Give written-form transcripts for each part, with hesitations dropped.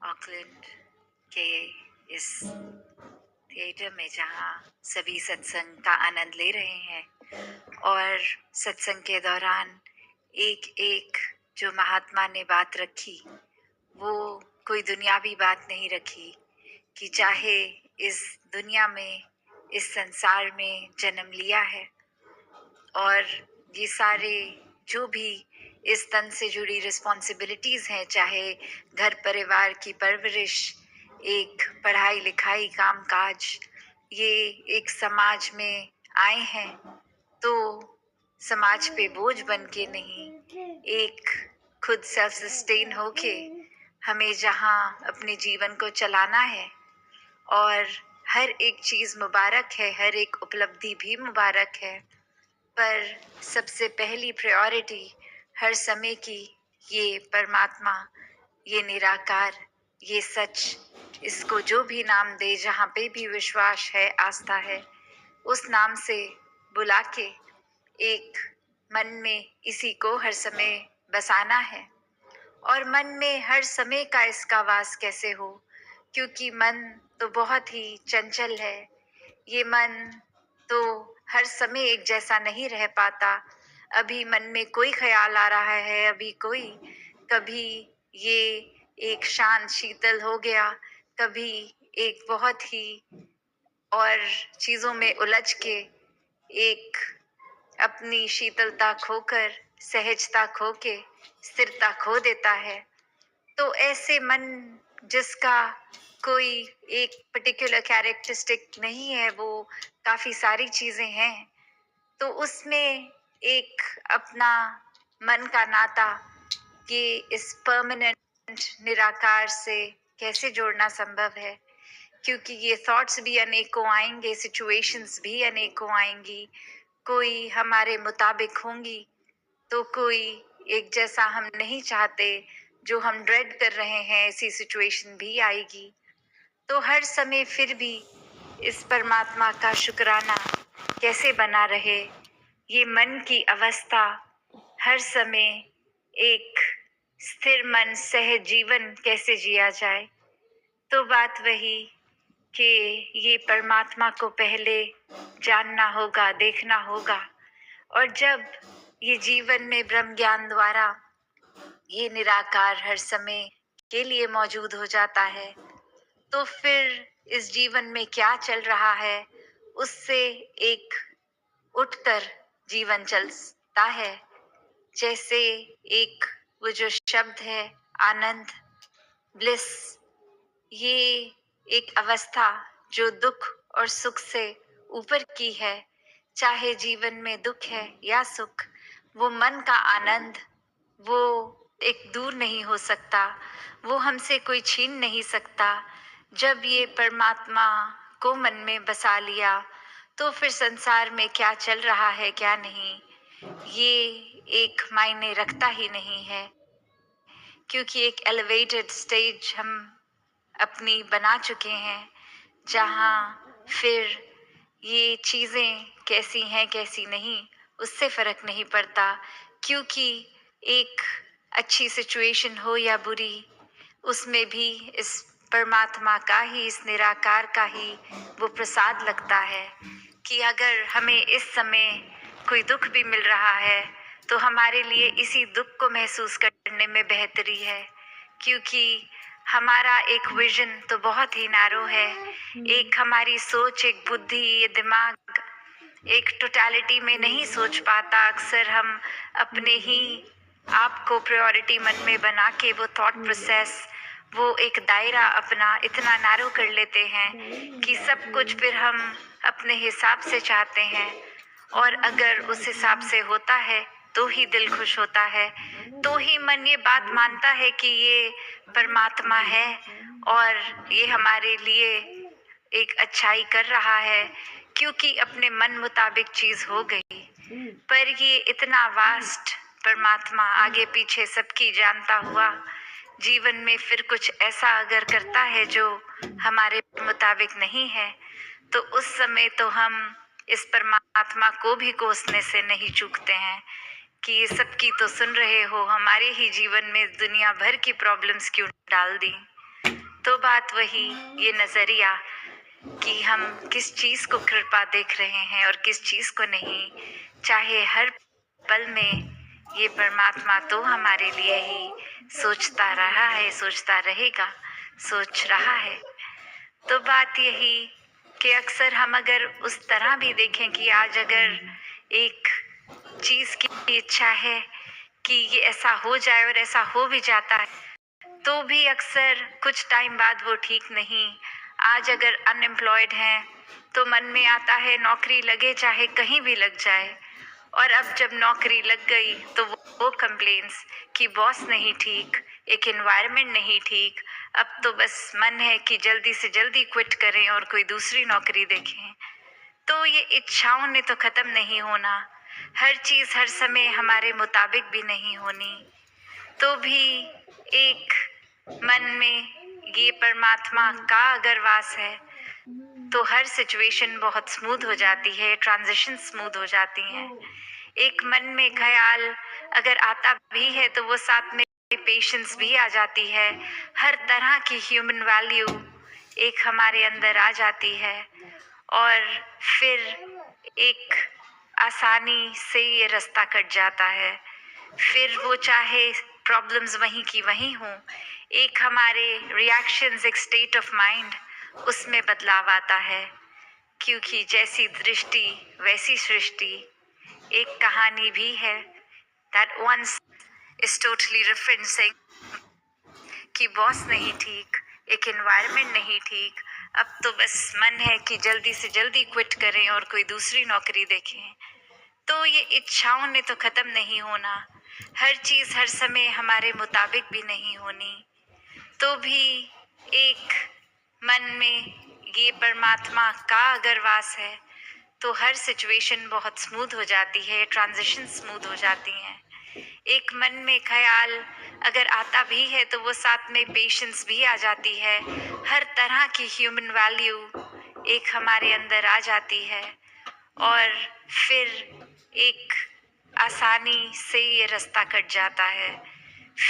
Auckland के इस theatre में जहाँ सभी सत्संग का आनंद ले रहे हैं और सत्संग के दौरान एक एक जो महात्मा ने बात रखी वो कोई दुनियावी बात नहीं रखी कि चाहे इस दुनिया में इस संसार में जन्म लिया है और ये सारे जो भी इस तन से जुड़ी रिस्पॉन्सिबिलिटीज़ हैं, चाहे घर परिवार की परवरिश, एक पढ़ाई लिखाई काम काज, ये एक समाज में आए हैं तो समाज पे बोझ बन के नहीं, एक खुद सेल्फ सस्टेन होके हमें जहाँ अपने जीवन को चलाना है और हर एक चीज़ मुबारक है, हर एक उपलब्धि भी मुबारक है, पर सबसे पहली प्रायोरिटी हर समय की ये परमात्मा, ये निराकार, ये सच, इसको जो भी नाम दे, जहाँ पे भी विश्वास है, आस्था है, उस नाम से बुला के एक मन में इसी को हर समय बसाना है। और मन में हर समय का इसका वास कैसे हो, क्योंकि मन तो बहुत ही चंचल है। ये मन तो हर समय एक जैसा नहीं रह पाता। अभी मन में कोई ख्याल आ रहा है, अभी कोई, कभी ये एक शांत शीतल हो गया, कभी एक बहुत ही और चीज़ों में उलझ के एक अपनी शीतलता खोकर, सहजता खो के स्थिरता खो देता है। तो ऐसे मन जिसका कोई एक पर्टिकुलर कैरेक्टरिस्टिक नहीं है, वो काफ़ी सारी चीज़ें हैं, तो उसमें एक अपना मन का नाता ये इस परमानेंट निराकार से कैसे जोड़ना संभव है, क्योंकि ये थॉट्स भी अनेकों आएंगे, सिचुएशंस भी अनेकों आएंगी, कोई हमारे मुताबिक होंगी तो कोई एक जैसा हम नहीं चाहते, जो हम ड्रेड कर रहे हैं ऐसी सिचुएशन भी आएगी। तो हर समय फिर भी इस परमात्मा का शुक्राना कैसे बना रहे, ये मन की अवस्था हर समय एक स्थिर मन सहज जीवन कैसे जिया जाए। तो बात वही कि ये परमात्मा को पहले जानना होगा, देखना होगा, और जब ये जीवन में ब्रह्म ज्ञान द्वारा ये निराकार हर समय के लिए मौजूद हो जाता है, तो फिर इस जीवन में क्या चल रहा है उससे एक उठकर जीवन चलता है। जैसे एक वो जो शब्द है आनंद, ब्लिस, ये एक अवस्था जो दुख और सुख से ऊपर की है। चाहे जीवन में दुख है या सुख, वो मन का आनंद, वो एक दूर नहीं हो सकता, वो हमसे कोई छीन नहीं सकता। जब ये परमात्मा को मन में बसा लिया तो फिर संसार में क्या चल रहा है क्या नहीं, ये एक मायने रखता ही नहीं है, क्योंकि एक एलिवेटेड स्टेज हम अपनी बना चुके हैं जहाँ फिर ये चीज़ें कैसी हैं कैसी नहीं उससे फ़र्क नहीं पड़ता, क्योंकि एक अच्छी सिचुएशन हो या बुरी, उसमें भी इस परमात्मा का ही, इस निराकार का ही वो प्रसाद लगता है कि अगर हमें इस समय कोई दुख भी मिल रहा है तो हमारे लिए इसी दुख को महसूस करने में बेहतरी है, क्योंकि हमारा एक विजन तो बहुत ही नैरो है, एक हमारी सोच, एक बुद्धि, ये दिमाग एक टोटलिटी में नहीं सोच पाता। अक्सर हम अपने ही आप को प्रायोरिटी मन में बना के वो थॉट प्रोसेस, वो एक दायरा अपना इतना नैरो कर लेते हैं कि सब कुछ फिर हम अपने हिसाब से चाहते हैं, और अगर उस हिसाब से होता है तो ही दिल खुश होता है, तो ही मन ये बात मानता है कि ये परमात्मा है और ये हमारे लिए एक अच्छाई कर रहा है, क्योंकि अपने मन मुताबिक चीज हो गई। पर ये इतना वास्ट परमात्मा आगे पीछे सबकी जानता हुआ जीवन में फिर कुछ ऐसा अगर करता है जो हमारे मुताबिक नहीं है, तो उस समय तो हम इस परमात्मा को भी कोसने से नहीं चूकते हैं कि ये सबकी तो सुन रहे हो, हमारे ही जीवन में दुनिया भर की प्रॉब्लम्स क्यों डाल दी। तो बात वही, ये नज़रिया कि हम किस चीज़ को कृपा देख रहे हैं और किस चीज़ को नहीं। चाहे हर पल में ये परमात्मा तो हमारे लिए ही सोचता रहा है, सोचता रहेगा, सोच रहा है। तो बात यही कि अक्सर हम अगर उस तरह भी देखें कि आज अगर एक चीज़ की इच्छा है कि ये ऐसा हो जाए और ऐसा हो भी जाता है, तो भी अक्सर कुछ टाइम बाद वो ठीक नहीं। आज अगर अनएम्प्लॉयड हैं तो मन में आता है नौकरी लगे चाहे कहीं भी लग जाए, और अब जब नौकरी लग गई तो वो कंप्लेंट्स कि बॉस नहीं ठीक, एक एनवायरनमेंट नहीं ठीक, अब तो बस मन है कि जल्दी से जल्दी क्विट करें और कोई दूसरी नौकरी देखें। तो ये इच्छाओं ने तो ख़त्म नहीं होना, हर चीज़ हर समय हमारे मुताबिक भी नहीं होनी। तो भी एक मन में ये परमात्मा का अगर वास है तो हर सिचुएशन बहुत स्मूथ हो जाती है, ट्रांजिशन स्मूथ हो जाती हैं। एक मन में ख्याल अगर आता भी है तो वो साथ में पेशेंस भी आ जाती है। हर तरह की ह्यूमन वैल्यू एक हमारे अंदर आ जाती है, और फिर एक आसानी से ये रास्ता कट जाता है। फिर वो चाहे प्रॉब्लम्स वहीं की वहीं हों, एक हमारे रिएक्शंस, एक स्टेट ऑफ माइंड, उसमें बदलाव आता है। क्योंकि जैसी दृष्टि वैसी सृष्टि, एक कहानी भी है that once is totally referencing कि बॉस नहीं ठीक, एक एनवायरनमेंट नहीं ठीक, अब तो बस मन है कि जल्दी से जल्दी क्विट करें और कोई दूसरी नौकरी देखें। तो ये इच्छाओं ने तो ख़त्म नहीं होना, हर चीज़ हर समय हमारे मुताबिक भी नहीं होनी। तो भी एक मन में ये परमात्मा का अगर वास है तो हर सिचुएशन बहुत स्मूथ हो जाती है, ट्रांजिशन स्मूथ हो जाती हैं। एक मन में ख्याल अगर आता भी है तो वो साथ में पेशेंस भी आ जाती है। हर तरह की ह्यूमन वैल्यू एक हमारे अंदर आ जाती है, और फिर एक आसानी से ये रास्ता कट जाता है।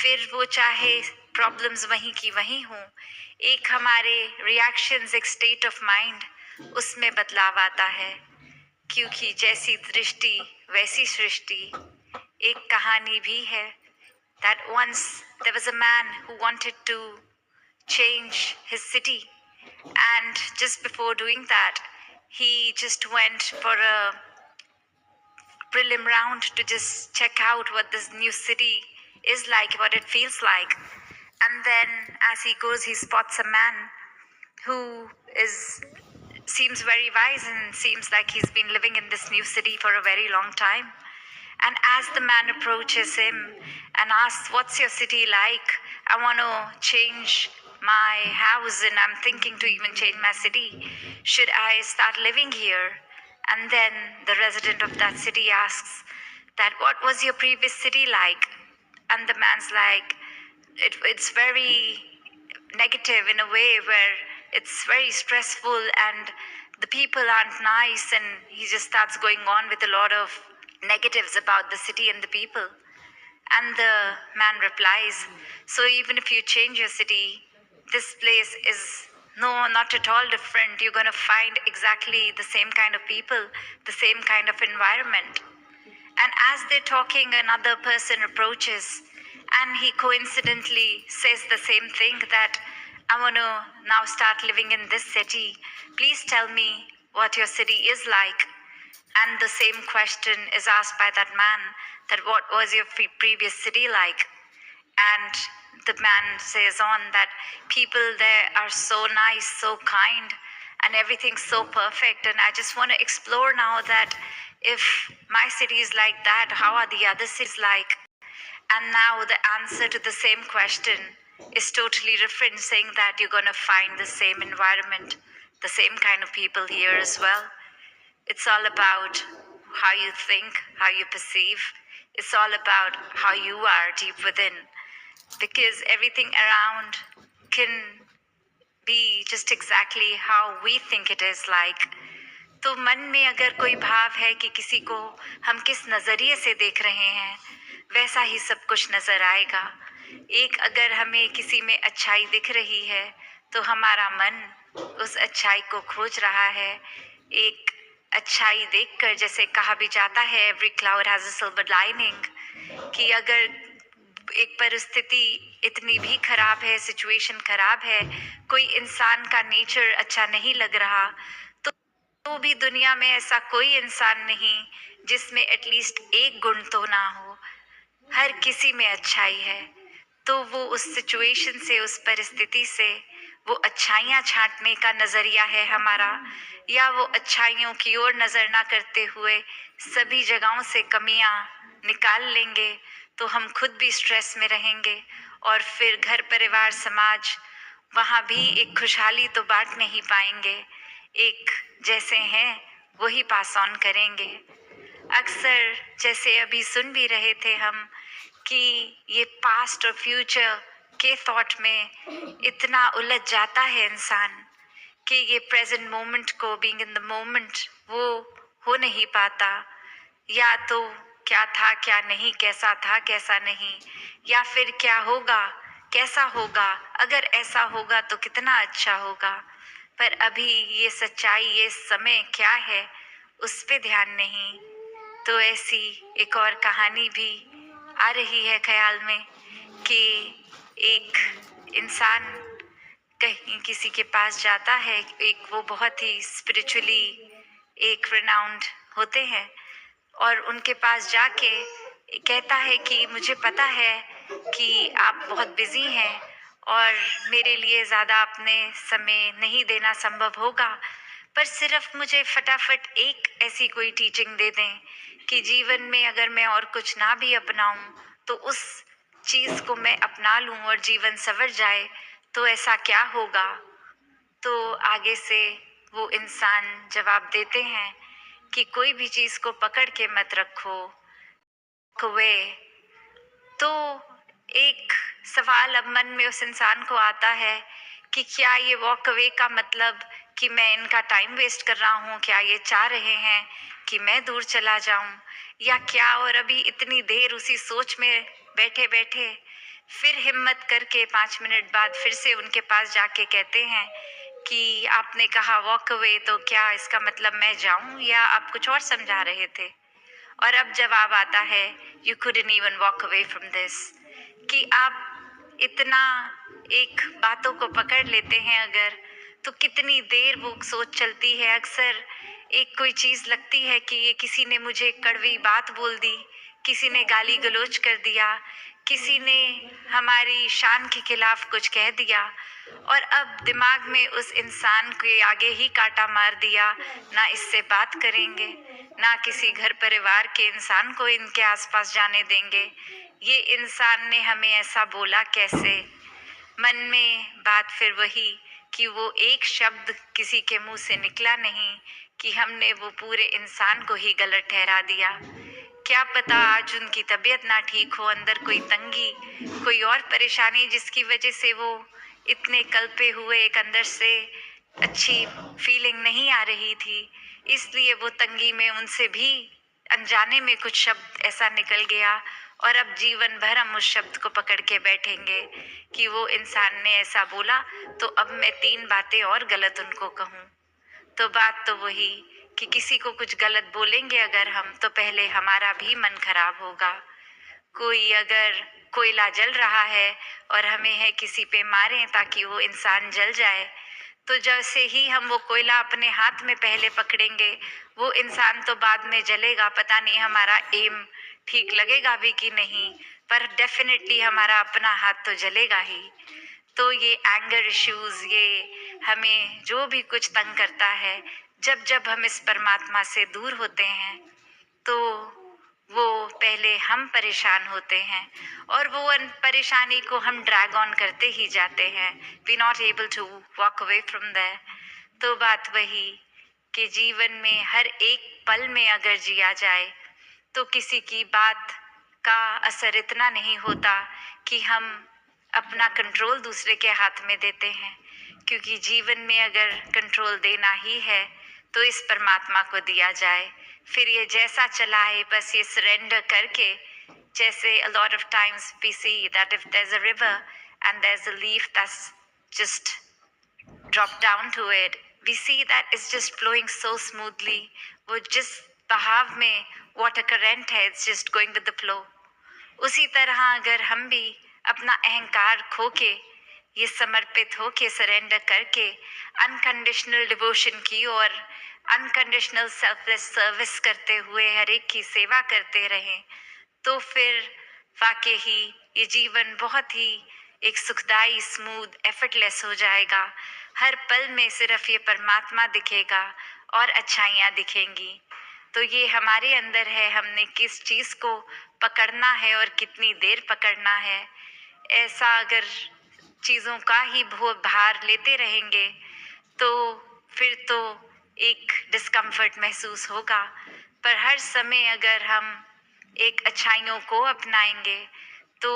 फिर वो चाहे प्रॉब्लम्स वहीं की वहीं हों, एक हमारे रिएक्शंस, एक स्टेट ऑफ माइंड, उसमें बदलाव आता है। क्योंकि जैसी दृष्टि वैसी सृष्टि, एक कहानी भी है that once there was a man who wanted to change his city, and just before doing that he just went for a prelim round to just check out what this new city is like, what it feels like. And then as he goes, he spots a man who seems very wise and seems like he's been living in this new city for a very long time. And as the man approaches him and asks, "What's your city like? I want to change my house and I'm thinking to even change my city. Should I start living here?" And then the resident of that city asks that, "What was your previous city like?" And the man's like, it's very negative in a way where it's very stressful and the people aren't nice, and he just starts going on with a lot of negatives about the city and the people. And the man replies, "So even if you change your city, this place is not at all different. You're going to find exactly the same kind of people, the same kind of environment." And as they're talking, another person approaches and he coincidentally says the same thing, that, "I want to now start living in this city. Please tell me what your city is like." And the same question is asked by that man, that, "What was your previous city like?" And the man says on that people there are so nice, so kind, and everything's so perfect. And I just want to explore now that if my city is like that, how are the other cities like? And now the answer to the same question is totally different, saying that you're going to find the same environment, the same kind of people here as well. It's all about how you think, how you perceive. It's all about how you are deep within. Because everything around can be just exactly how we think it is like. तो मन में अगर कोई भाव है कि किसी को हम किस नज़रिए से देख रहे हैं, वैसा ही सब कुछ नज़र आएगा। एक अगर हमें किसी में अच्छाई दिख रही है तो हमारा मन उस अच्छाई को खोज रहा है। एक अच्छाई देखकर, जैसे कहा भी जाता है, every cloud has a silver lining, कि अगर एक परिस्थिति इतनी भी खराब है, सिचुएशन खराब है, कोई इंसान का नेचर अच्छा नहीं लग रहा, तो भी दुनिया में ऐसा कोई इंसान नहीं जिसमें एटलीस्ट एक गुण तो ना हो। हर किसी में अच्छाई है। तो वो उस सिचुएशन से, उस परिस्थिति से वो अच्छाइयाँ छांटने का नज़रिया है हमारा, या वो अच्छाइयों की ओर नज़र ना करते हुए सभी जगहों से कमियां निकाल लेंगे, तो हम खुद भी स्ट्रेस में रहेंगे और फिर घर परिवार समाज वहाँ भी एक खुशहाली तो बांट नहीं पाएंगे। एक जैसे हैं वही पास ऑन करेंगे। अक्सर जैसे अभी सुन भी रहे थे हम कि ये पास्ट और फ्यूचर के थॉट में इतना उलझ जाता है इंसान कि ये प्रेजेंट मोमेंट को, बीइंग इन द मोमेंट, वो हो नहीं पाता। या तो क्या था क्या नहीं, कैसा था कैसा नहीं, या फिर क्या होगा कैसा होगा, अगर ऐसा होगा तो कितना अच्छा होगा। पर अभी ये सच्चाई, ये समय क्या है, उस पे ध्यान नहीं। तो ऐसी एक और कहानी भी आ रही है ख्याल में कि एक इंसान कहीं किसी के पास जाता है, एक वो बहुत ही स्पिरिचुअली एक रिनाउंड होते हैं, और उनके पास जाके कहता है कि मुझे पता है कि आप बहुत बिजी हैं और मेरे लिए ज़्यादा आपने समय नहीं देना संभव होगा, पर सिर्फ मुझे फटाफट एक ऐसी कोई टीचिंग दे दें कि जीवन में अगर मैं और कुछ ना भी अपनाऊं तो उस चीज़ को मैं अपना लूं और जीवन संवर जाए, तो ऐसा क्या होगा। तो आगे से वो इंसान जवाब देते हैं कि कोई भी चीज़ को पकड़ के मत रखो, कुए। तो एक सवाल अब मन में उस इंसान को आता है कि क्या ये वॉक अवे का मतलब कि मैं इनका टाइम वेस्ट कर रहा हूँ, क्या ये चाह रहे हैं कि मैं दूर चला जाऊं, या क्या। और अभी इतनी देर उसी सोच में बैठे बैठे फिर हिम्मत करके 5 मिनट बाद फिर से उनके पास जाके कहते हैं कि आपने कहा वॉक अवे, तो क्या इसका मतलब मैं जाऊं, या आप कुछ और समझा रहे थे। और अब जवाब आता है, you couldn't even walk away from this, कि आप इतना एक बातों को पकड़ लेते हैं अगर, तो कितनी देर वो सोच चलती है। अक्सर एक कोई चीज़ लगती है कि ये किसी ने मुझे कड़वी बात बोल दी, किसी ने गाली गलौज कर दिया, किसी ने हमारी शान के खिलाफ कुछ कह दिया, और अब दिमाग में उस इंसान के आगे ही कांटा मार दिया, ना इससे बात करेंगे, ना किसी घर परिवार के इंसान को इनके आसपास जाने देंगे। ये इंसान ने हमें ऐसा बोला कैसे। मन में बात फिर वही कि वो एक शब्द किसी के मुंह से निकला नहीं कि हमने वो पूरे इंसान को ही गलत ठहरा दिया। क्या पता आज उनकी तबीयत ना ठीक हो, अंदर कोई तंगी, कोई और परेशानी जिसकी वजह से वो इतने कल्पे हुए, एक अंदर से अच्छी फीलिंग नहीं आ रही थी, इसलिए वो तंगी में उनसे भी अनजाने में कुछ शब्द ऐसा निकल गया, और अब जीवन भर हम उस शब्द को पकड़ के बैठेंगे कि वो इंसान ने ऐसा बोला, तो अब मैं 3 बातें और गलत उनको कहूँ। तो बात तो वही कि किसी को कुछ गलत बोलेंगे अगर हम, तो पहले हमारा भी मन खराब होगा। कोई अगर कोयला जल रहा है और हमें है किसी पे मारें ताकि वो इंसान जल जाए, तो जैसे ही हम वो कोयला अपने हाथ में पहले पकड़ेंगे, वो इंसान तो बाद में जलेगा। पता नहीं हमारा एम ठीक लगेगा भी कि नहीं, पर डेफिनेटली हमारा अपना हाथ तो जलेगा ही। तो ये एंगर इश्यूज, ये हमें जो भी कुछ तंग करता है, जब जब हम इस परमात्मा से दूर होते हैं, तो वो पहले हम परेशान होते हैं, और वो परेशानी को हम ड्रैग ऑन करते ही जाते हैं। We not able to walk away from that. तो बात वही कि जीवन में हर एक पल में अगर जिया जाए तो किसी की बात का असर इतना नहीं होता कि हम अपना कंट्रोल दूसरे के हाथ में देते हैं, क्योंकि जीवन में अगर कंट्रोल देना ही है तो इस परमात्मा को दिया जाए। फिर ये जैसा चलाए, बस ये सरेंडर करके, जैसे a lot of times we see that if there's a river and there's a leaf that's just drop down to it, we see that it's just flowing so smoothly. वो जिस बहाव में water current है, it's just going with the flow. उसी तरह अगर हम भी अपना अहंकार खो के, ये समर्पित हो के, सरेंडर करके अनकंडीशनल डिवोशन की और अनकंडीशनल सेल्फलेस सर्विस करते हुए हर एक की सेवा करते रहें, तो फिर वाकई ही ये जीवन बहुत ही एक सुखदाई, स्मूथ, एफर्टलेस हो जाएगा. हर पल में सिर्फ ये परमात्मा दिखेगा और अच्छाइयाँ दिखेंगी. तो ये हमारे अंदर है, हमने किस चीज़ को पकड़ना है और कितनी देर पकड़ना है. ऐसा अगर चीज़ों का ही भार लेते रहेंगे तो फिर तो एक डिस्कम्फर्ट महसूस होगा. पर हर समय अगर हम एक अच्छाइयों को अपनाएंगे तो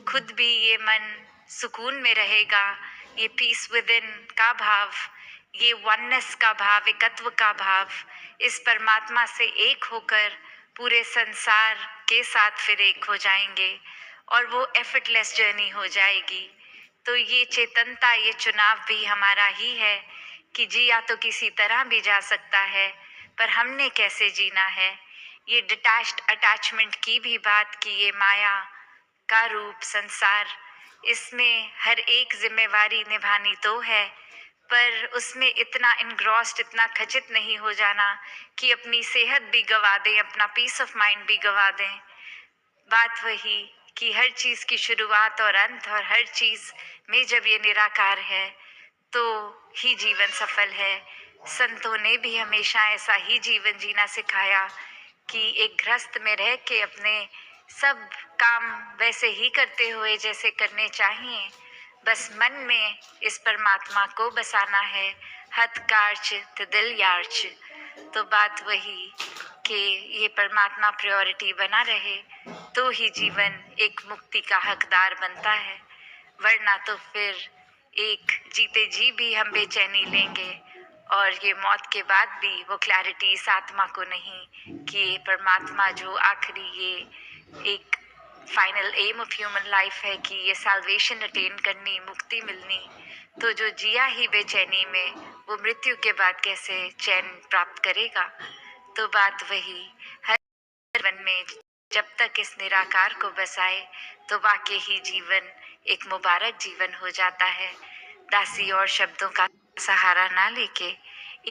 खुद भी ये मन सुकून में रहेगा. ये पीस विद इन का भाव, ये वननेस का भाव, एकत्व का भाव, इस परमात्मा से एक होकर पूरे संसार के साथ फिर एक हो जाएंगे और वो एफर्टलेस जर्नी हो जाएगी. तो ये चेतनता, ये चुनाव भी हमारा ही है कि जिया तो किसी तरह भी जा सकता है, पर हमने कैसे जीना है. ये डिटैच्ड अटैचमेंट की भी बात की, ये माया का रूप संसार, इसमें हर एक जिम्मेवारी निभानी तो है, पर उसमें इतना इनग्रॉस्ड, इतना खचित नहीं हो जाना कि अपनी सेहत भी गवा दें, अपना पीस ऑफ माइंड भी गवा दें. बात वही कि हर चीज़ की शुरुआत और अंत, और हर चीज़ में जब ये निराकार है तो ही जीवन सफल है. संतों ने भी हमेशा ऐसा ही जीवन जीना सिखाया कि एक गृहस्थ में रह के अपने सब काम वैसे ही करते हुए जैसे करने चाहिए, बस मन में इस परमात्मा को बसाना है. हथ कार्च तो दिल यार्च. तो बात वही कि ये परमात्मा प्रायोरिटी बना रहे तो ही जीवन एक मुक्ति का हकदार बनता है. वरना तो फिर एक जीते जी भी हम बेचैनी लेंगे और ये मौत के बाद भी वो क्लैरिटी इस आत्मा को नहीं कि ये परमात्मा जो आखिरी ये एक final aim of human life है कि ये साल्वेशन अटेन करनी, मुक्ति मिलनी. तो जो जिया ही बेचैनी में, वो मृत्यु के बाद कैसे चैन प्राप्त करेगा. तो बात वही, हर जीवन में जब तक इस निराकार को बसाए तो वाकई ही जीवन एक मुबारक जीवन हो जाता है. दासी और शब्दों का सहारा ना लेके